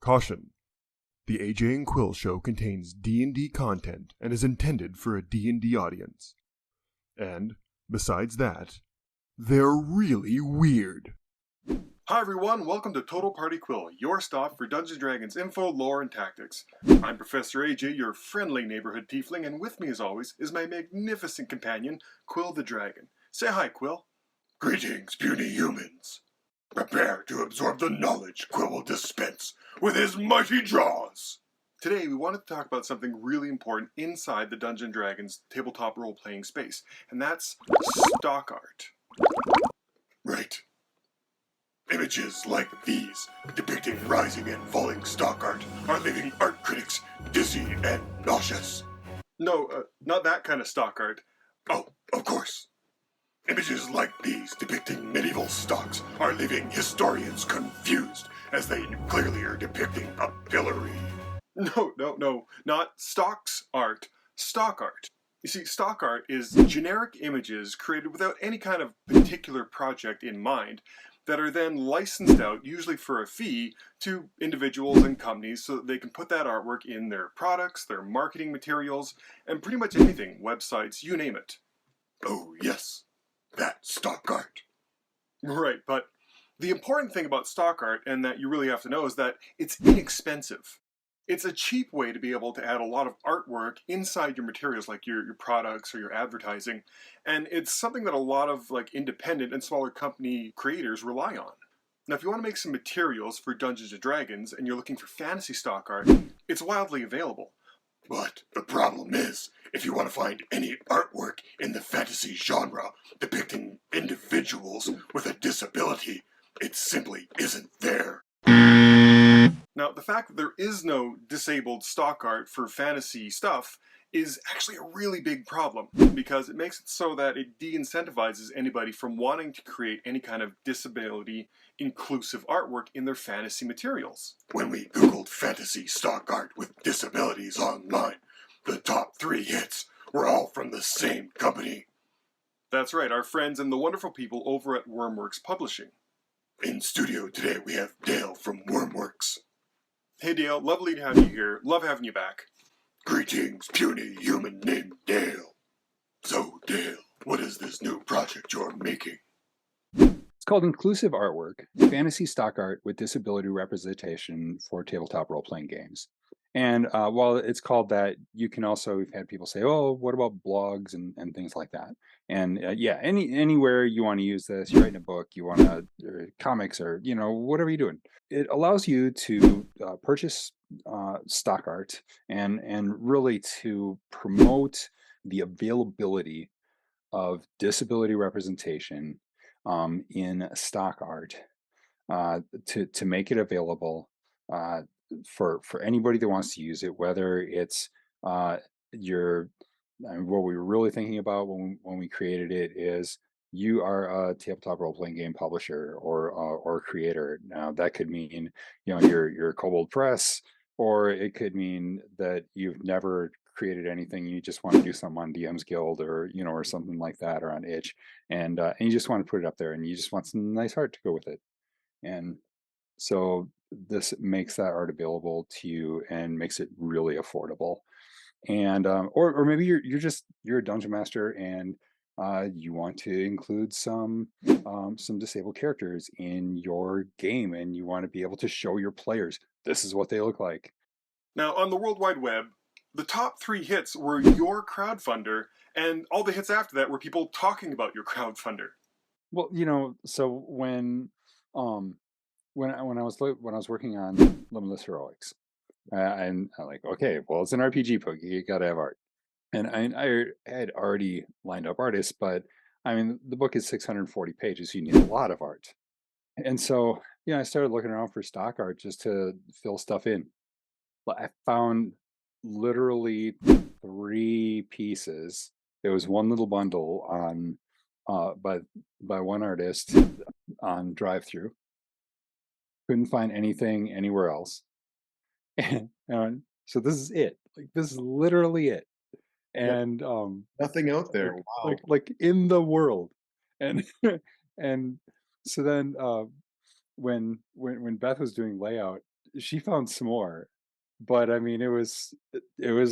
Caution. The AJ and Quill show contains D&D content and is intended for a D&D audience. And, besides that, they're really weird. Hi everyone, welcome to Total Party Quill, your stop for Dungeons & Dragons info, lore, and tactics. I'm Professor AJ, your friendly neighborhood tiefling, and with me as always is my magnificent companion, Quill the Dragon. Say hi, Quill. Greetings, puny humans. Prepare to absorb the knowledge Quill will dispense with his mighty jaws. Today we wanted to talk about something really important inside the Dungeons & Dragons tabletop role-playing space, and that's stock art. Right. Images like these, depicting rising and falling stock art, are leaving art critics dizzy and nauseous. No, not that kind of stock art. Oh, of course. Images like these depicting medieval stocks are leaving historians confused, as they clearly are depicting a pillory. No, not stocks art, stock art. You see, stock art is generic images created without any kind of particular project in mind that are then licensed out, usually for a fee, to individuals and companies so that they can put that artwork in their products, their marketing materials, and pretty much anything, websites, you name it. Oh yes. That stock art. Right, but the important thing about stock art, and that you really have to know, is that it's inexpensive. It's a cheap way to be able to add a lot of artwork inside your materials, like your products or your advertising, and it's something that a lot of independent and smaller company creators rely on. Now, if you want to make some materials for Dungeons & Dragons and you're looking for fantasy stock art, it's wildly available. But the problem is, if you want to find any artwork in the fantasy genre depicting individuals with a disability, it simply isn't there. Now, the fact that there is no disabled stock art for fantasy stuff is actually a really big problem, because it makes it so that it de-incentivizes anybody from wanting to create any kind of disability-inclusive artwork in their fantasy materials. When we Googled fantasy stock art with disabilities online, the top 3 hits were all from the same company. That's right, our friends and the wonderful people over at Wyrmworks Publishing. In studio today we have Dale from Wyrmworks. Hey Dale, lovely to have you here. Love having you back. Greetings, puny human named Dale. So, Dale, what is this new project you're making? It's called Inclusive Artwork, Fantasy Stock Art with Disability Representation for Tabletop Role-Playing Games. And while it's called that, you can also, we've had people say, oh, what about blogs and things like that? And yeah, anywhere you want to use this, you're writing a book, you want to, or comics, or, whatever you're doing. It allows you to purchase stock art and really to promote the availability of disability representation in stock art to make it available for anybody that wants to use it, whether it's what we were really thinking about when we created it is you are a tabletop role-playing game publisher or creator. Now that could mean you're Kobold Press, or it could mean that you've never created anything, you just want to do something on DM's Guild or or something like that, or on Itch, and you just want to put it up there and you just want some nice art to go with it. And so this makes that art available to you and makes it really affordable. And or maybe you're a dungeon master and you want to include some disabled characters in your game, and you want to be able to show your players this is what they look like. Now, on the World Wide Web, the top 3 hits were your Croudfundr, and all the hits after that were people talking about your Croudfundr. Well, so when I was working on Limitless Heroics, I'm like, okay, well, it's an RPG book, you got to have art, and I had already lined up artists, but I mean, the book is 640 pages, so you need a lot of art, and so I started looking around for stock art just to fill stuff in. But I found literally 3 pieces. There was one little bundle on by one artist on drive-through. Couldn't find anything anywhere else. And so this is it. Like, this is literally it. And Nothing out there. Wow. like in the world. And and so then when Beth was doing layout, she found some more, but I mean, it was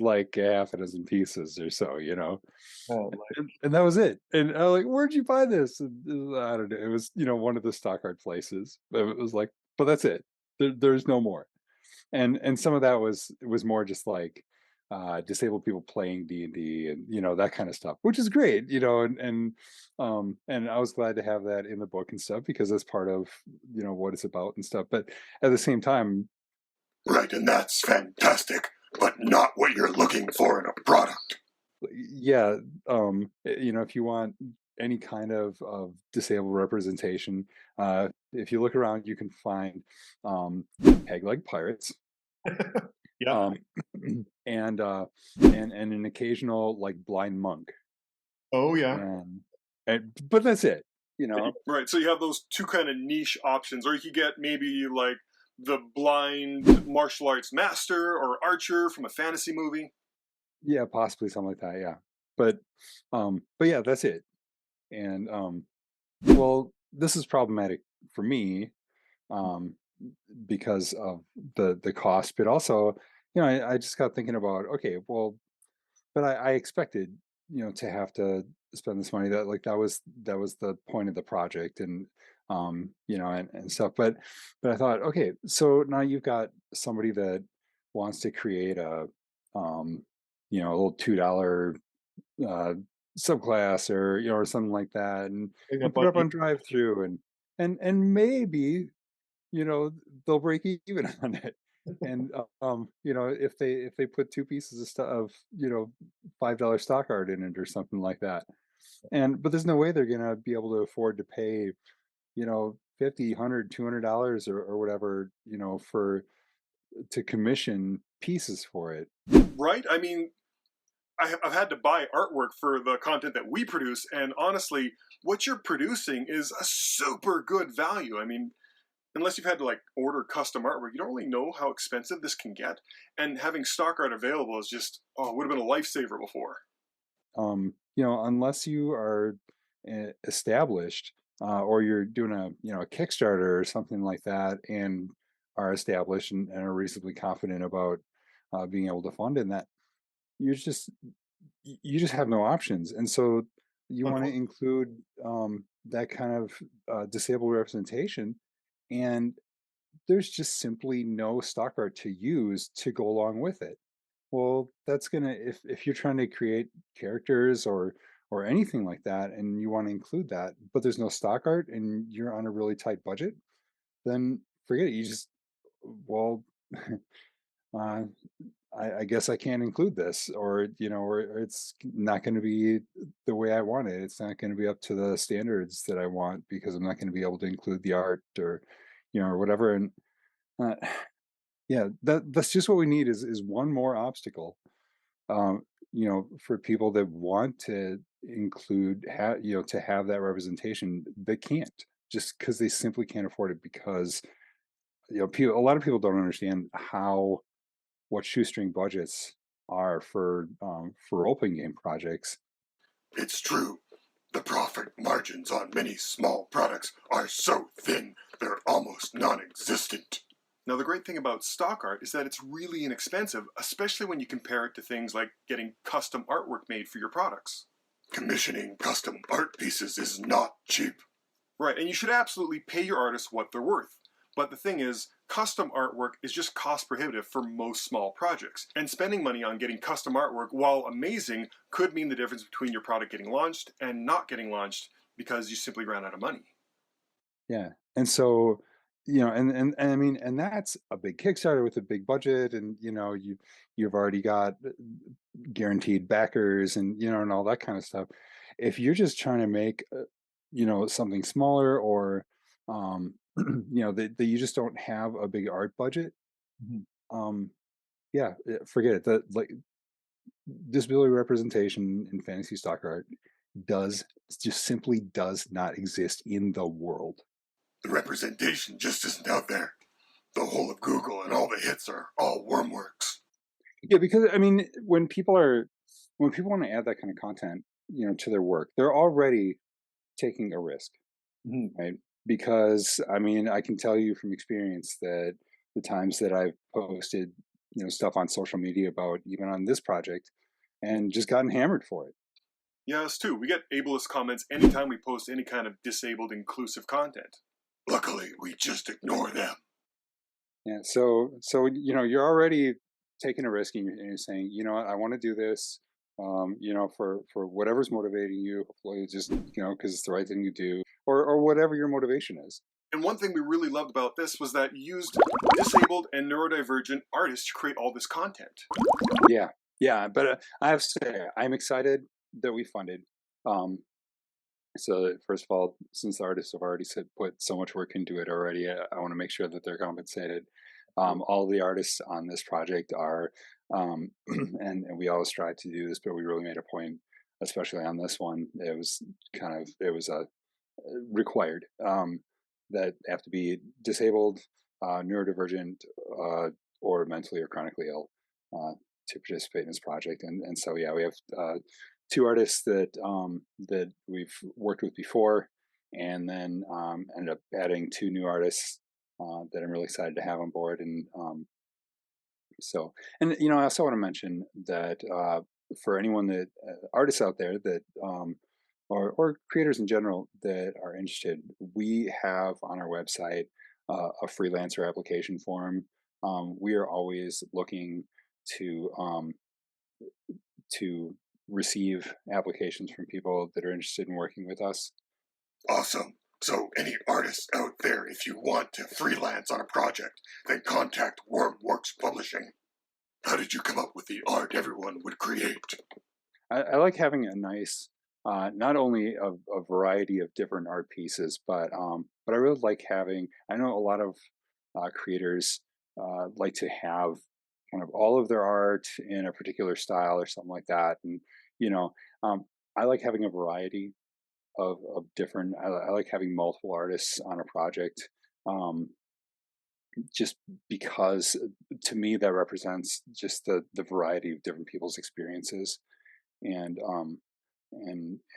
like a half a dozen pieces or so, Oh, like, and that was it. And I was like, "Where'd you buy this?" And, I don't know. It was, one of the stock art places. But it was like, but that's it. There's no more. And some of that was more just like disabled people playing D&D and that kind of stuff, which is great, and I was glad to have that in the book and stuff because that's part of what it's about and stuff. But at the same time, Right, and that's fantastic, but not what you're looking for in a product. yeah, if you want any kind of disabled representation, if you look around, you can find peg leg pirates, yeah. um, and an occasional like blind monk, Oh, yeah. but that's it. Right, so you have those two kind of niche options, or you could get maybe like the blind martial arts master or archer from a fantasy movie. Yeah, possibly something like that. Yeah, but yeah, that's it. And well, this is problematic for me, um, because of the cost, but also, I just got thinking about, okay, well, but I expected, to have to spend this money. That was the point of the project, and and stuff. But I thought, okay, so now you've got somebody that wants to create um, a little $2 uh, subclass, or or something like that, and put it up on drive through, and maybe they'll break even on it. And if they put two pieces of stuff of $5 stock art in it or something like that, but there's no way they're gonna be able to afford to pay 50, 100, $200 or whatever, for to commission pieces for it. Right? I mean, I've had to buy artwork for the content that we produce, and honestly, what you're producing is a super good value. I mean, unless you've had to like order custom artwork, you don't really know how expensive this can get. And having stock art available is just, would have been a lifesaver before. Unless you are established, or you're doing a Kickstarter or something like that, and are established and are reasonably confident about being able to fund in that, you're just you just have no options. And so you want to include that kind of disabled representation, and there's just simply no stock art to use to go along with it. Well, that's gonna, if you're trying to create characters or anything like that, and you want to include that, but there's no stock art and you're on a really tight budget, then forget it. You just, well, uh, I guess I can't include this, or it's not going to be the way I want it. It's not going to be up to the standards that I want, because I'm not going to be able to include the art, or or whatever. And uh, yeah, that's just what we need is one more obstacle, for people that want to include, to have that representation. They can't, just because they simply can't afford it, because a lot of people don't understand what shoestring budgets are for role-playing game projects. It's true. The profit margins on many small products are so thin, they're almost non-existent. Now, the great thing about stock art is that it's really inexpensive, especially when you compare it to things like getting custom artwork made for your products. Commissioning custom art pieces is not cheap. Right, and you should absolutely pay your artists what they're worth. But the thing is, custom artwork is just cost prohibitive for most small projects. And spending money on getting custom artwork, while amazing, could mean the difference between your product getting launched and not getting launched because you simply ran out of money. Yeah. And so, and I mean, and that's a big Kickstarter with a big budget, and you've already got guaranteed backers, and all that kind of stuff. If you're just trying to make something smaller, or that you just don't have a big art budget, um yeah, forget it. That, like, disability representation in fantasy stock art does just simply does not exist in the world. The representation just isn't out there. The whole of Google and all the hits are all Wyrmworks. Yeah, because I mean, when people want to add that kind of content, to their work, they're already taking a risk, right? Because I mean, I can tell you from experience that the times that I've posted, stuff on social media about even on this project, and just gotten hammered for it. Yeah, us too. We get ableist comments anytime we post any kind of disabled inclusive content. Luckily, we just ignore them. Yeah. So you're already taking a risk, and you're saying, what, I want to do this. For whatever's motivating you, hopefully just because it's the right thing to do, or whatever your motivation is. And one thing we really loved about this was that you used disabled and neurodivergent artists to create all this content. Yeah. But I have to say, I'm excited that we funded. So first of all, since the artists have already put so much work into it already, I want to make sure that they're compensated. All the artists on this project are, and we always strive to do this, but we really made a point, especially on this one. It was required that have to be disabled, neurodivergent, or mentally or chronically ill to participate in this project. And so yeah, we have 2 artists that that we've worked with before, and then ended up adding 2 new artists that I'm really excited to have on board. And I also want to mention that for anyone that artists out there that or creators in general that are interested, we have on our website a freelancer application form. We are always looking to receive applications from people that are interested in working with us. Awesome. So any artists out there, if you want to freelance on a project, then contact Wyrmworks Publishing. How did you come up with the art everyone would create? I like having a nice, not only a variety of different art pieces, but I really like having. I know a lot of creators like to have kind of all of their art in a particular style or something like that, and I like having a variety of different. I like having multiple artists on a project. Just because to me that represents just the variety of different people's experiences, and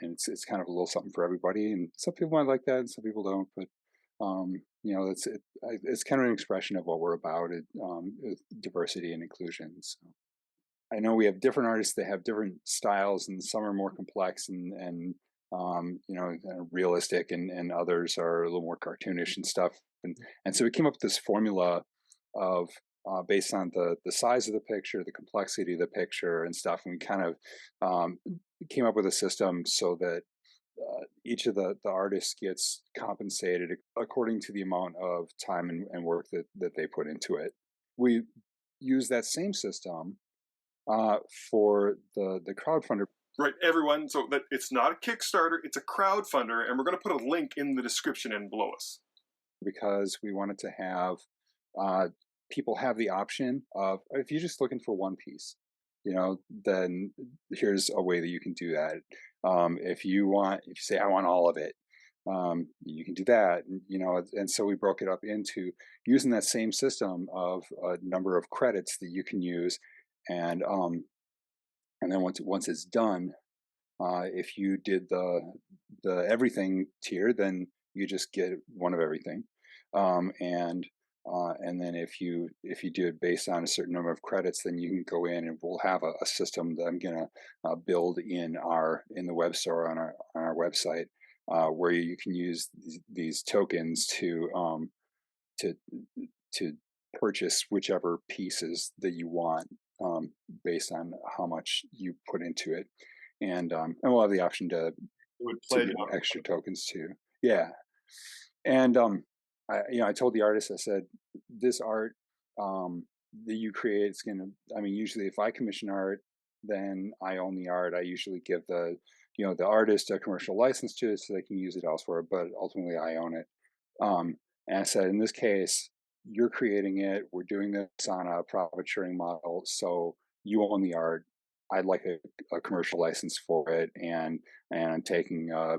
it's kind of a little something for everybody, and some people might like that and some people don't, but it's kind of an expression of what we're about, diversity and inclusion. So I know we have different artists that have different styles, and some are more complex and realistic, and others are a little more cartoonish and stuff. And so we came up with this formula of based on the size of the picture, the complexity of the picture and stuff. And we kind of came up with a system so that each of the artists gets compensated according to the amount of time and work that they put into it. We use that same system for the Croudfundr. Right, everyone. So that it's not a Kickstarter, it's a crowdfunder, and we're going to put a link in the description and below us. Because we wanted to have people have the option of, if you're just looking for one piece, then here's a way that you can do that. If you say I want all of it, you can do that. And so we broke it up into using that same system of a number of credits that you can use, and then once it's done, if you did the everything tier, then you just get one of everything. And then if you do it based on a certain number of credits, then you can go in and we'll have a system that I'm gonna build in the web store on our website, where you can use these tokens to purchase whichever pieces that you want, based on how much you put into it, and we'll have the option to get extra tokens too. Yeah, and I told the artist, I said, this art that you create is gonna. I mean, usually if I commission art, then I own the art. I usually give the artist a commercial license to it so they can use it elsewhere, but ultimately I own it. And I said, in this case, you're creating it. We're doing this on a profit sharing model, so you own the art. I'd like a commercial license for it, and I'm taking a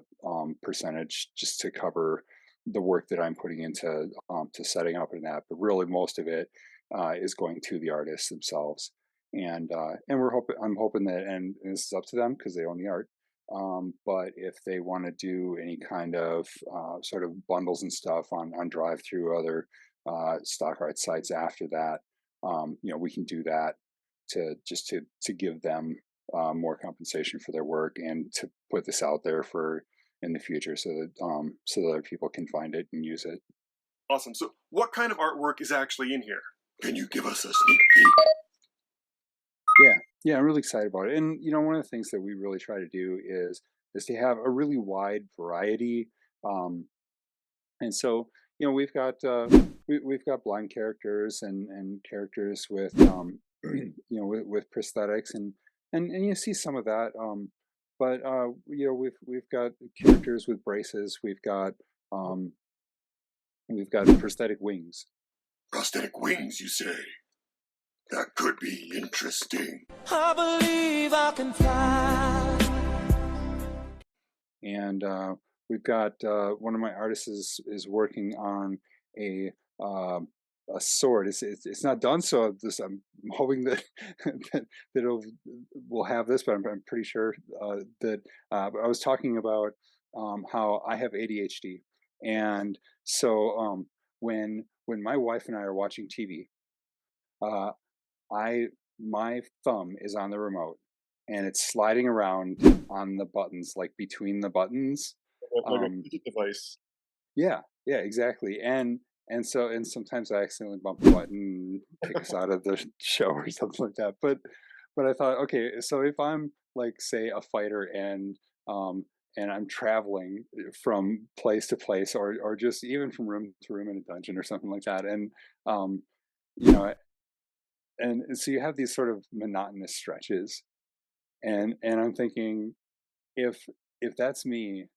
percentage just to cover the work that I'm putting into to setting up in that. But really, most of it is going to the artists themselves, and I'm hoping that, and this is up to them because they own the art. But if they want to do any kind of sort of bundles and stuff on drive through other stock art sites after that, we can do that to give them more compensation for their work, and to put this out there for in the future, so that other people can find it and use it. Awesome. So what kind of artwork is actually in here? Can you give us a sneak peek? Yeah, I'm really excited about it. And one of the things that we really try to do is to have a really wide variety. And so we've got we've got blind characters and characters with with prosthetics, and you see some of that. But we've got characters with braces. We've got prosthetic wings. Prosthetic wings, you say? That could be interesting. I believe I can fly. And we've got one of my artists is working on a sword. It's not done, so I'm hoping that we'll have this, but I'm pretty sure that I was talking about how I have ADHD, and so when my wife and I are watching TV, my thumb is on the remote, and it's sliding around on the buttons, like between the buttons. Like a fidget device. Yeah, exactly. And sometimes I accidentally bump a button and take us out of the show or something like that. But I thought, okay, so if I'm like, say, a fighter, and I'm traveling from place to place, or just even from room to room in a dungeon or something like that, and and so you have these sort of monotonous stretches, and I'm thinking, if that's me,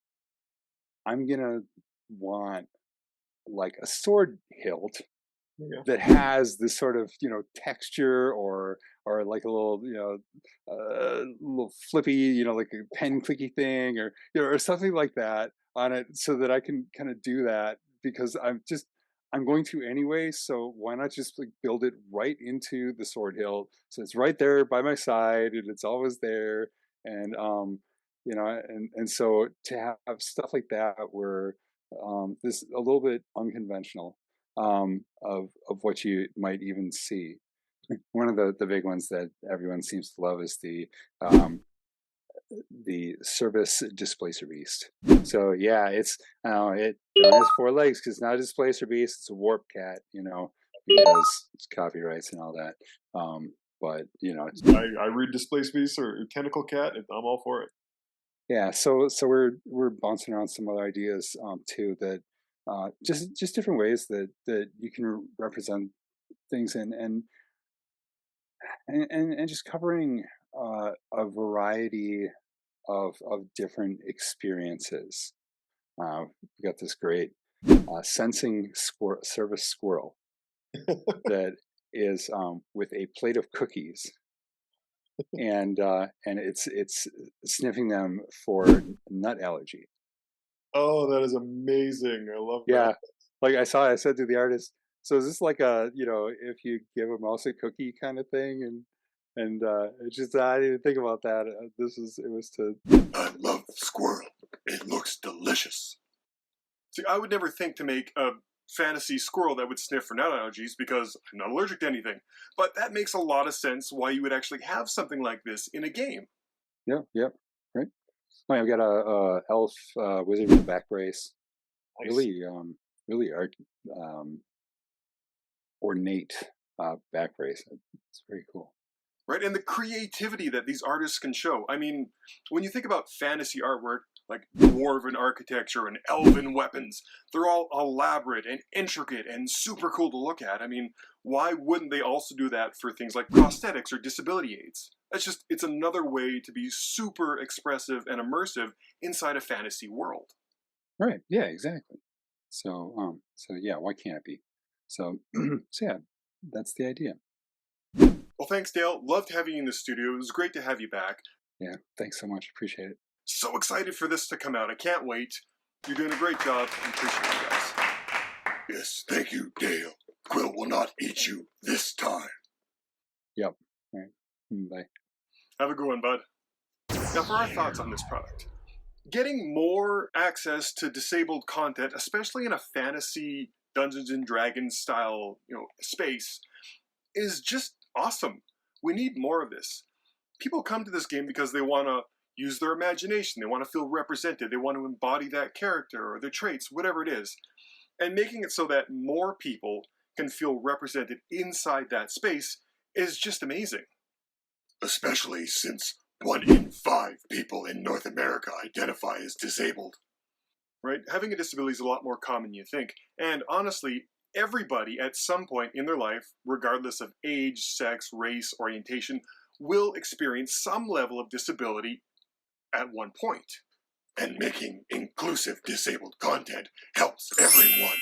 I'm gonna want like a sword hilt that has this sort of texture, or like a little little flippy, like a pen clicky thing, or or something like that on it, so that I can kind of do that, because I'm going to anyway, so why not just like build it right into the sword hilt, so it's right there by my side and it's always there. And and so to have stuff like that, where this a little bit unconventional, of what you might even see. One of the big ones that everyone seems to love is the service displacer beast. So yeah, it has 4 legs because it's not a displacer beast; it's a warp cat. Because it's copyrights and all that. But I read Displaced Beast or Tentacle Cat, and I'm all for it. yeah. So we're bouncing around some other ideas too, that just different ways that you can represent things, and just covering a variety of different experiences. We got this great sensing service squirrel that is with a plate of cookies, and it's sniffing them for nut allergy. Oh, that is amazing! I love that. Yeah, like I said to the artist, so is this like a if you give a mouse a cookie kind of thing? And it's just, I didn't even think about that. It was to. I love the squirrel. It looks delicious. See, I would never think to make a fantasy squirrel that would sniff for nut allergies, because I'm not allergic to anything. But that makes a lot of sense why you would actually have something like this in a game. Yeah, right. Oh, yeah, I've got a elf wizard with a back brace. Nice. Really ornate back brace. It's very cool. Right, and the creativity that these artists can show. I mean, when you think about fantasy artwork, like dwarven architecture and elven weapons, they're all elaborate and intricate and super cool to look at. I mean, why wouldn't they also do that for things like prosthetics or disability aids? It's another way to be super expressive and immersive inside a fantasy world. Right, yeah, exactly. So yeah, why can't it be? So yeah, that's the idea. Well, thanks, Dale. Loved having you in the studio. It was great to have you back. Yeah, thanks so much. Appreciate it. So excited for this to come out. I can't wait. You're doing a great job. I appreciate you guys. Yes, thank you, Dale. Quill will not eat you this time. Yep. All right. Bye. Have a good one, bud. Now for our thoughts on this product. getting more access to disabled content, especially in a fantasy Dungeons and Dragons style, space, is just awesome. We need more of this. People come to this game because they want to use their imagination, they want to feel represented, they want to embody that character or their traits, whatever it is. And making it so that more people can feel represented inside that space is just amazing. Especially since 1 in 5 people in North America identify as disabled. Right? Having a disability is a lot more common than you think. And honestly, everybody at some point in their life, regardless of age, sex, race, orientation, will experience some level of disability at one point. And making inclusive disabled content helps everyone.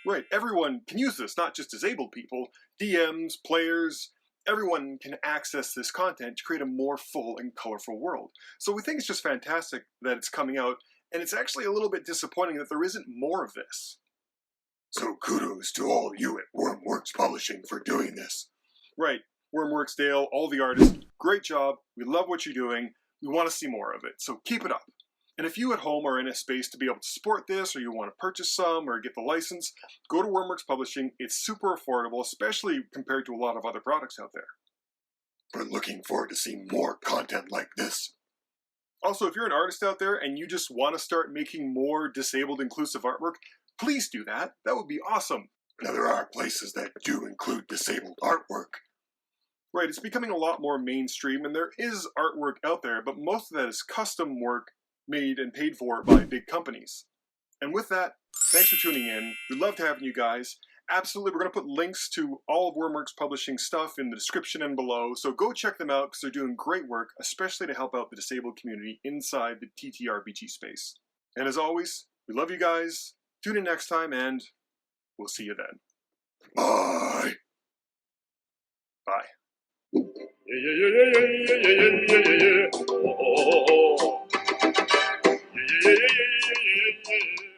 Right, everyone can use this, not just disabled people. DMs, players, everyone can access this content to create a more full and colorful world. So we think it's just fantastic that it's coming out, and it's actually a little bit disappointing that there isn't more of this. So kudos to all you at Wyrmworks Publishing for doing this. Right, Wyrmworks, Dale, all the artists, great job. We love what you're doing. We want to see more of it, so keep it up. And if you at home are in a space to be able to support this, or you want to purchase some or get the license, go to Wyrmworks Publishing. It's super affordable, especially compared to a lot of other products out there. We're looking forward to seeing more content like this. Also, if you're an artist out there and you just want to start making more disabled inclusive artwork, please do that. That would be awesome. Now there are places that do include disabled artwork. Right, it's becoming a lot more mainstream, and there is artwork out there, but most of that is custom work made and paid for by big companies. And with that, thanks for tuning in. We loved having you guys. Absolutely, we're going to put links to all of Wyrmworks Publishing stuff in the description and below, so go check them out because they're doing great work, especially to help out the disabled community inside the TTRPG space. And as always, we love you guys. Tune in next time, and we'll see you then. Bye. Bye. Yeah, yeah, yeah, yeah, yeah, yeah, yeah, yeah, yeah. Oh, oh, oh, oh. Yeah, yeah, yeah, yeah, yeah, yeah, yeah.